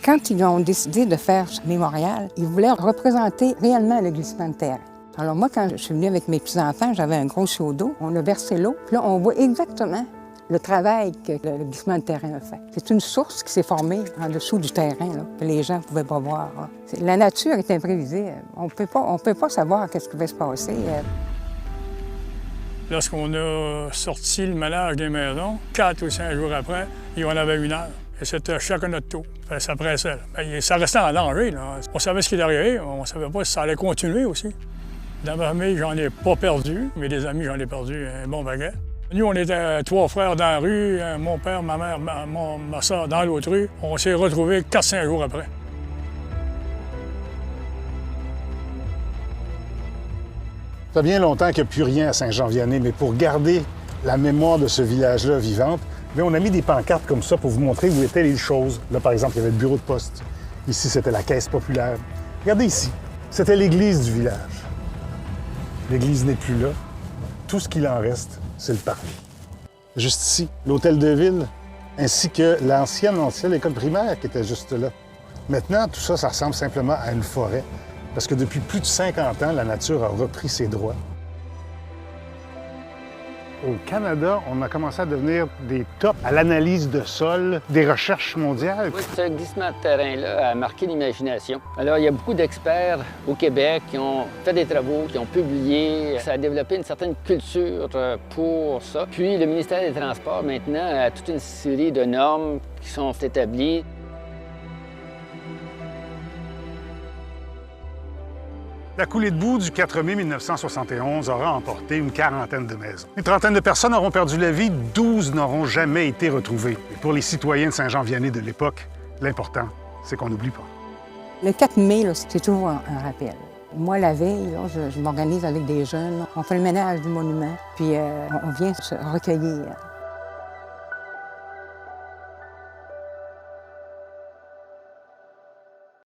Quand ils ont décidé de faire ce mémorial, ils voulaient représenter réellement le glissement de terrain. Alors moi, quand je suis venue avec mes petits-enfants, j'avais un gros seau d'eau. On a versé l'eau, puis là, on voit exactement le travail que le glissement de terrain a fait. C'est une source qui s'est formée en dessous du terrain, là, que les gens ne pouvaient pas voir. Là. La nature est imprévisible. On ne peut pas savoir qu'est-ce qui va se passer. Lorsqu'on a sorti le ménage des maisons, 4 ou 5 jours après, il y en avait 1 heure. Et c'était chacun notre tour. Ça pressait. Ça restait en danger. Là. On savait ce qui est arrivé, on ne savait pas si ça allait continuer aussi. Dans ma famille, j'en ai pas perdu, mais des amis, j'en ai perdu un bon baguette. Nous, on était 3 frères dans la rue, mon père, ma mère, ma soeur dans l'autre rue. On s'est retrouvés 4-5 jours après. Ça fait bien longtemps qu'il n'y a plus rien à Saint-Jean-Vianney, mais pour garder la mémoire de ce village-là vivante, bien, on a mis des pancartes comme ça pour vous montrer où étaient les choses. Là, par exemple, il y avait le bureau de poste. Ici, c'était la caisse populaire. Regardez ici, c'était l'église du village. L'église n'est plus là. Tout ce qu'il en reste, c'est le parvis. Juste ici, l'hôtel de ville, ainsi que l'ancienne école primaire qui était juste là. Maintenant, tout ça, ça ressemble simplement à une forêt, parce que depuis plus de 50 ans, la nature a repris ses droits. Au Canada, on a commencé à devenir des tops à l'analyse de sol, des recherches mondiales. Oui, ce glissement de terrain-là a marqué l'imagination. Alors, il y a beaucoup d'experts au Québec qui ont fait des travaux, qui ont publié. Ça a développé une certaine culture pour ça. Puis, le ministère des Transports, maintenant, a toute une série de normes qui sont établies. La coulée de boue du 4 mai 1971 aura emporté une quarantaine de maisons. Une trentaine de personnes auront perdu la vie, 12 n'auront jamais été retrouvées. Et pour les citoyens de Saint-Jean-Vianney de l'époque, l'important, c'est qu'on n'oublie pas. Le 4 mai, c'est toujours un rappel. Moi, la veille, là, je m'organise avec des jeunes. On fait le ménage du monument, puis on vient se recueillir.